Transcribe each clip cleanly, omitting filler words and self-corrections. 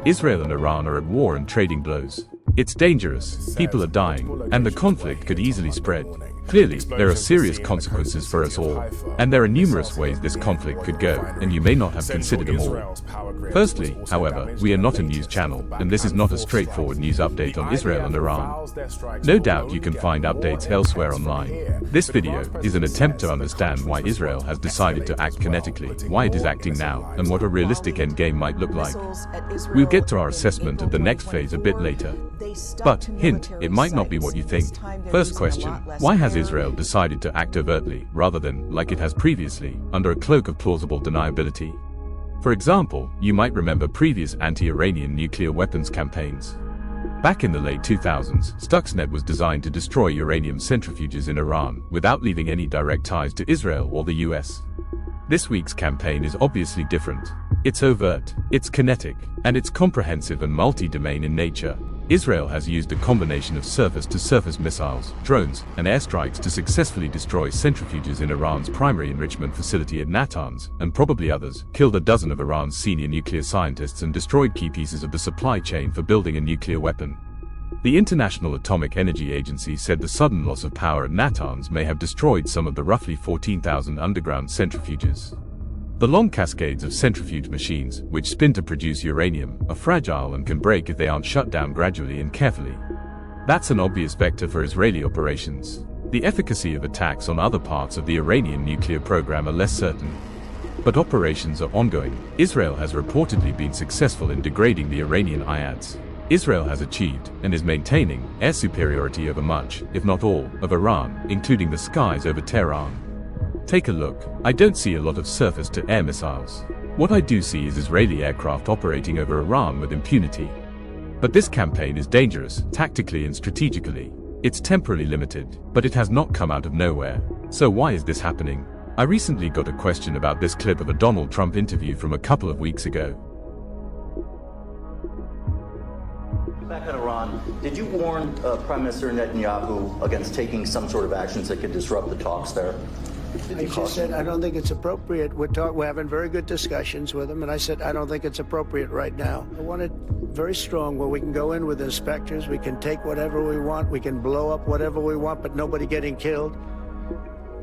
Israel and Iran are at war and trading blows. It's dangerous, people are dying, and the conflict could easily spread. Clearly, there are serious consequences for us all, and there are numerous ways this conflict could go, and you may not have considered them all. Firstly, however, we are not a news channel, and this is not a straightforward news update on Israel and Iran. No doubt you can find updates elsewhere online. This video is an attempt to understand why Israel has decided to act kinetically, why it is acting now, and what a realistic endgame might look like. We'll get to our assessment of the next phase a bit later. But, hint, it might not be what you think. First question, why has Israel decided to act overtly, rather than, like it has previously, under a cloak of plausible deniability? For example, you might remember previous anti-Iranian nuclear weapons campaigns. Back in the late 2000s, Stuxnet was designed to destroy uranium centrifuges in Iran, without leaving any direct ties to Israel or the US. This week's campaign is obviously different. It's overt, it's kinetic, and it's comprehensive and multi-domain in nature. Israel has used a combination of surface-to-surface missiles, drones, and airstrikes to successfully destroy centrifuges in Iran's primary enrichment facility at Natanz, and probably others, killed a dozen of Iran's senior nuclear scientists and destroyed key pieces of the supply chain for building a nuclear weapon. The International Atomic Energy Agency said the sudden loss of power at Natanz may have destroyed some of the roughly 14,000 underground centrifuges. The long cascades of centrifuge machines, which spin to produce uranium, are fragile and can break if they aren't shut down gradually and carefully. That's an obvious vector for Israeli operations. The efficacy of attacks on other parts of the Iranian nuclear program are less certain. But operations are ongoing. Israel has reportedly been successful in degrading the Iranian IADs. Israel has achieved, and is maintaining, air superiority over much, if not all, of Iran, including the skies over Tehran. Take a look. I don't see a lot of surface-to-air missiles. What I do see is Israeli aircraft operating over Iran with impunity. But this campaign is dangerous, tactically and strategically. It's temporally limited, but it has not come out of nowhere. So why is this happening? I recently got a question about this clip of a Donald Trump interview from a couple of weeks ago. Back on Iran, did you warn Prime Minister Netanyahu against taking some sort of actions that could disrupt the talks there? I just said I don't think it's appropriate. We're having very good discussions with him, and I said I don't think it's appropriate right now. I want it very strong where we can go in with inspectors, we can take whatever we want, we can blow up whatever we want, but nobody getting killed.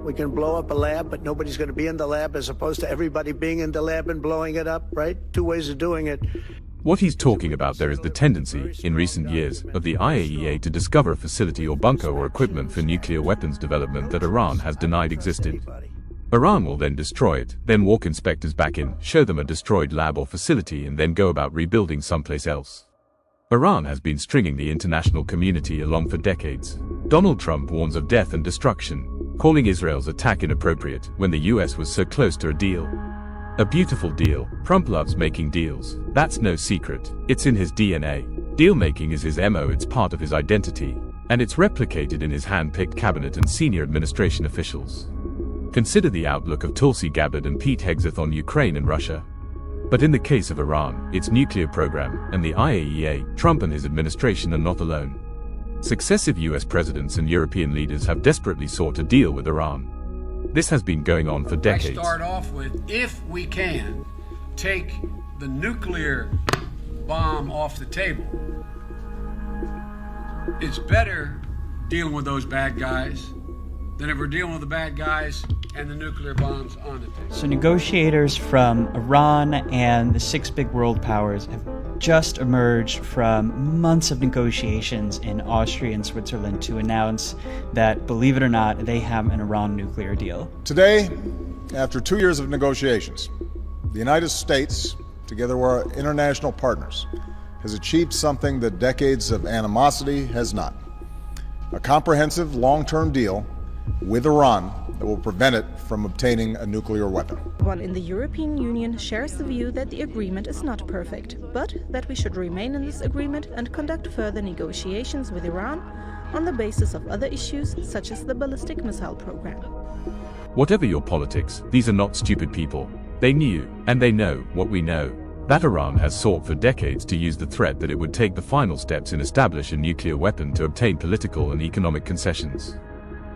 We can blow up a lab, but nobody's going to be in the lab, as opposed to everybody being in the lab and blowing it up, right? Two ways of doing it. What he's talking about there is the tendency, in recent years, of the IAEA to discover a facility or bunker or equipment for nuclear weapons development that Iran has denied existed. Iran will then destroy it, then walk inspectors back in, show them a destroyed lab or facility, and then go about rebuilding someplace else. Iran has been stringing the international community along for decades. Donald Trump warns of death and destruction, calling Israel's attack inappropriate when the US was so close to a deal. A beautiful deal. Trump loves making deals. That's no secret. It's in his DNA. Deal-making is his MO, it's part of his identity. And it's replicated in his hand-picked cabinet and senior administration officials. Consider the outlook of Tulsi Gabbard and Pete Hegseth on Ukraine and Russia. But in the case of Iran, its nuclear program, and the IAEA, Trump and his administration are not alone. Successive US presidents and European leaders have desperately sought a deal with Iran. This has been going on for decades. I start off with, if we can take the nuclear bomb off the table, it's better dealing with those bad guys than if we're dealing with the bad guys and the nuclear bombs on the table. So negotiators from Iran and the six big world powers have just emerged from months of negotiations in Austria and Switzerland to announce that, believe it or not, they have an Iran nuclear deal. Today, after 2 years of negotiations, the United States, together with our international partners, has achieved something that decades of animosity has not. A comprehensive long-term deal with Iran that will prevent it from obtaining a nuclear weapon. One in the European Union shares the view that the agreement is not perfect, but that we should remain in this agreement and conduct further negotiations with Iran on the basis of other issues such as the ballistic missile program. Whatever your politics, these are not stupid people. They knew, and they know, what we know, that Iran has sought for decades to use the threat that it would take the final steps in establish a nuclear weapon to obtain political and economic concessions.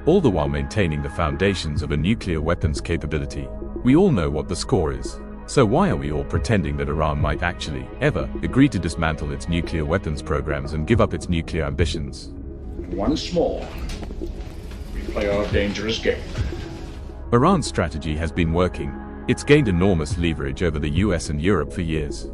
All the while maintaining the foundations of a nuclear weapons capability. We all know what the score is. So why are we all pretending that Iran might actually, ever, agree to dismantle its nuclear weapons programs and give up its nuclear ambitions? Once more, we play our dangerous game. Iran's strategy has been working. It's gained enormous leverage over the US and Europe for years,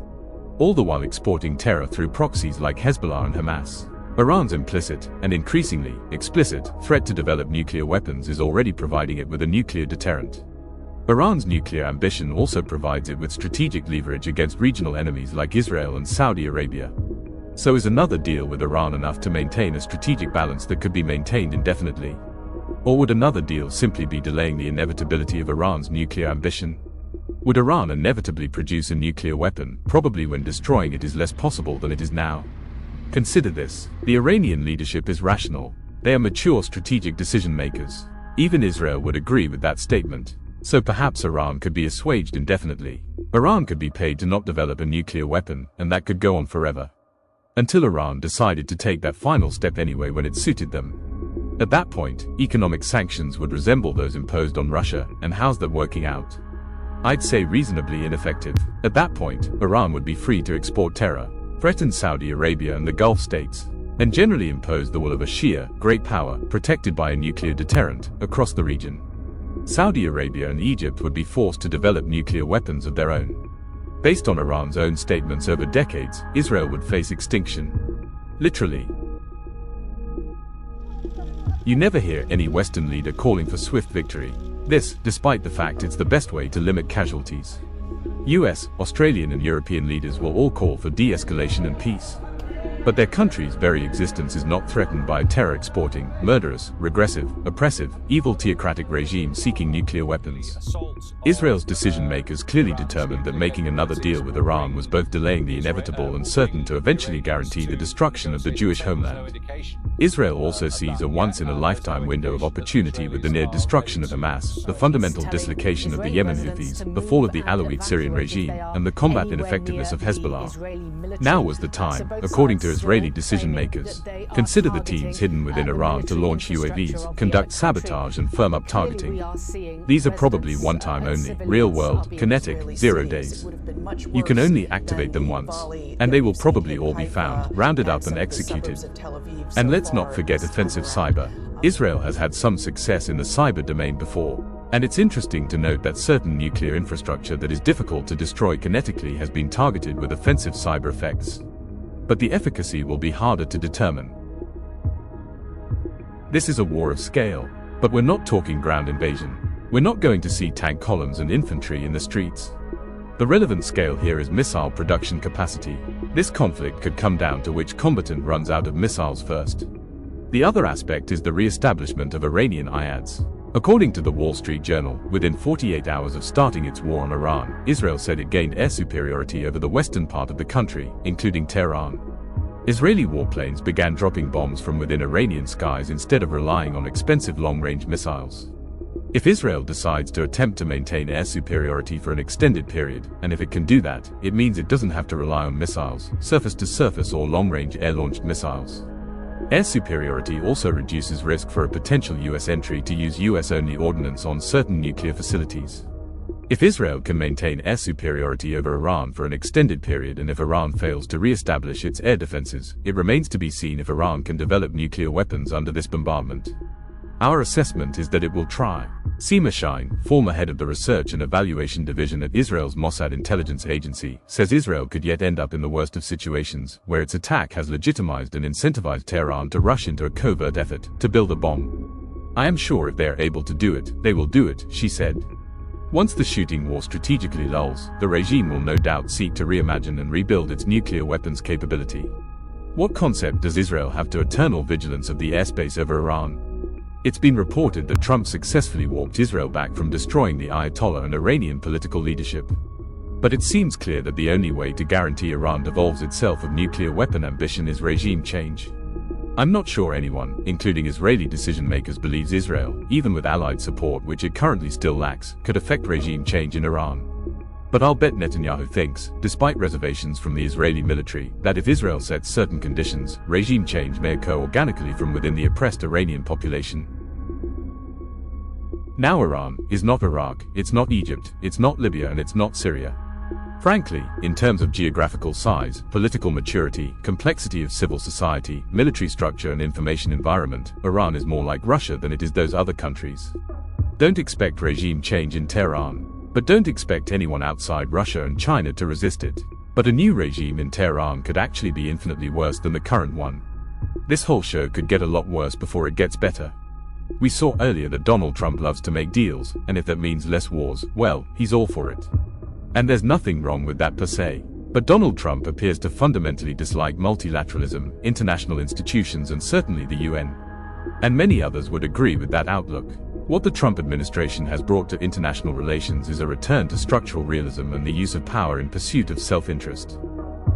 all the while exporting terror through proxies like Hezbollah and Hamas. Iran's implicit, and increasingly explicit, threat to develop nuclear weapons is already providing it with a nuclear deterrent. Iran's nuclear ambition also provides it with strategic leverage against regional enemies like Israel and Saudi Arabia. So is another deal with Iran enough to maintain a strategic balance that could be maintained indefinitely? Or would another deal simply be delaying the inevitability of Iran's nuclear ambition? Would Iran inevitably produce a nuclear weapon, probably when destroying it is less possible than it is now? Consider this. The Iranian leadership is rational. They are mature strategic decision makers. Even Israel would agree with that statement. So perhaps Iran could be assuaged indefinitely. Iran could be paid to not develop a nuclear weapon, and that could go on forever. Until Iran decided to take that final step anyway when it suited them. At that point, economic sanctions would resemble those imposed on Russia, and how's that working out? I'd say reasonably ineffective. At that point, Iran would be free to export terror, threaten Saudi Arabia and the Gulf states, and generally impose the will of a Shia, great power, protected by a nuclear deterrent, across the region. Saudi Arabia and Egypt would be forced to develop nuclear weapons of their own. Based on Iran's own statements over decades, Israel would face extinction. Literally. You never hear any Western leader calling for swift victory. This, despite the fact it's the best way to limit casualties. US, Australian and European leaders will all call for de-escalation and peace. But their country's very existence is not threatened by a terror-exporting, murderous, regressive, oppressive, evil theocratic regime seeking nuclear weapons. Israel's decision-makers clearly determined that making another deal with Iran was both delaying the inevitable and certain to eventually guarantee the destruction of the Jewish homeland. Israel also sees a once-in-a-lifetime window of opportunity with the near destruction of Hamas, the fundamental dislocation of the Yemen Houthis, the fall of the Alawite Syrian regime, and the combat ineffectiveness of Hezbollah. Now was the time, according to Israeli decision-makers. Consider the teams hidden within Iran to launch UAVs, conduct sabotage and firm up targeting. These are probably one-time only, real-world, kinetic, 0 days. You can only activate them once, and they will probably all be found, rounded up and executed. And let's not forget offensive cyber. Israel has had some success in the cyber domain before. And it's interesting to note that certain nuclear infrastructure that is difficult to destroy kinetically has been targeted with offensive cyber effects. But the efficacy will be harder to determine. This is a war of scale, but we're not talking ground invasion. We're not going to see tank columns and infantry in the streets. The relevant scale here is missile production capacity. This conflict could come down to which combatant runs out of missiles first. The other aspect is the re-establishment of Iranian IADs. According to the Wall Street Journal, within 48 hours of starting its war on Iran, Israel said it gained air superiority over the western part of the country, including Tehran. Israeli warplanes began dropping bombs from within Iranian skies instead of relying on expensive long-range missiles. If Israel decides to attempt to maintain air superiority for an extended period, and if it can do that, it means it doesn't have to rely on missiles, surface-to-surface or long-range air-launched missiles. Air superiority also reduces risk for a potential US entry to use US-only ordnance on certain nuclear facilities. If Israel can maintain air superiority over Iran for an extended period and if Iran fails to re-establish its air defenses, it remains to be seen if Iran can develop nuclear weapons under this bombardment. Our assessment is that it will try. Seema Shine, former head of the Research and Evaluation Division at Israel's Mossad intelligence agency, says Israel could yet end up in the worst of situations, where its attack has legitimized and incentivized Tehran to rush into a covert effort to build a bomb. I am sure if they are able to do it, they will do it, she said. Once the shooting war strategically lulls, the regime will no doubt seek to reimagine and rebuild its nuclear weapons capability. What concept does Israel have to eternal vigilance of the airspace over Iran? It's been reported that Trump successfully walked Israel back from destroying the Ayatollah and Iranian political leadership. But it seems clear that the only way to guarantee Iran devolves itself of nuclear weapon ambition is regime change. I'm not sure anyone, including Israeli decision-makers, believes Israel, even with allied support which it currently still lacks, could affect regime change in Iran. But I'll bet Netanyahu thinks, despite reservations from the Israeli military, that if Israel sets certain conditions, regime change may occur organically from within the oppressed Iranian population. Now Iran is not Iraq, it's not Egypt, it's not Libya and it's not Syria. Frankly, in terms of geographical size, political maturity, complexity of civil society, military structure and information environment, Iran is more like Russia than it is those other countries. Don't expect regime change in Tehran, but don't expect anyone outside Russia and China to resist it. But a new regime in Tehran could actually be infinitely worse than the current one. This whole show could get a lot worse before it gets better. We saw earlier that Donald Trump loves to make deals, and if that means less wars, well, he's all for it. And there's nothing wrong with that per se. But Donald Trump appears to fundamentally dislike multilateralism, international institutions and certainly the UN. And many others would agree with that outlook. What the Trump administration has brought to international relations is a return to structural realism and the use of power in pursuit of self-interest.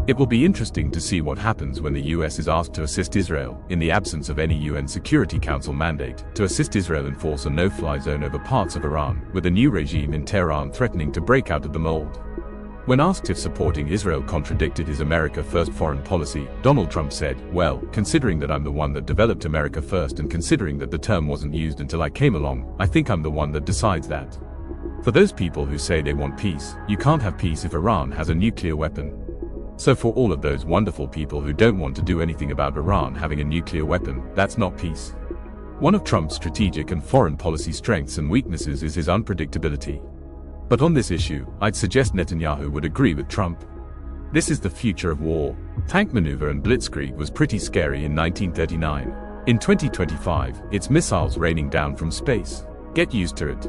It will be interesting to see what happens when the US is asked to assist Israel, in the absence of any UN Security Council mandate, to assist Israel enforce a no-fly zone over parts of Iran, with a new regime in Tehran threatening to break out of the mold. When asked if supporting Israel contradicted his America First foreign policy, Donald Trump said, "Well, considering that I'm the one that developed America First and considering that the term wasn't used until I came along, I think I'm the one that decides that." For those people who say they want peace, you can't have peace if Iran has a nuclear weapon. So for all of those wonderful people who don't want to do anything about Iran having a nuclear weapon, that's not peace. One of Trump's strategic and foreign policy strengths and weaknesses is his unpredictability. But on this issue, I'd suggest Netanyahu would agree with Trump. This is the future of war. Tank maneuver and blitzkrieg was pretty scary in 1939. In 2025, it's missiles raining down from space. Get used to it.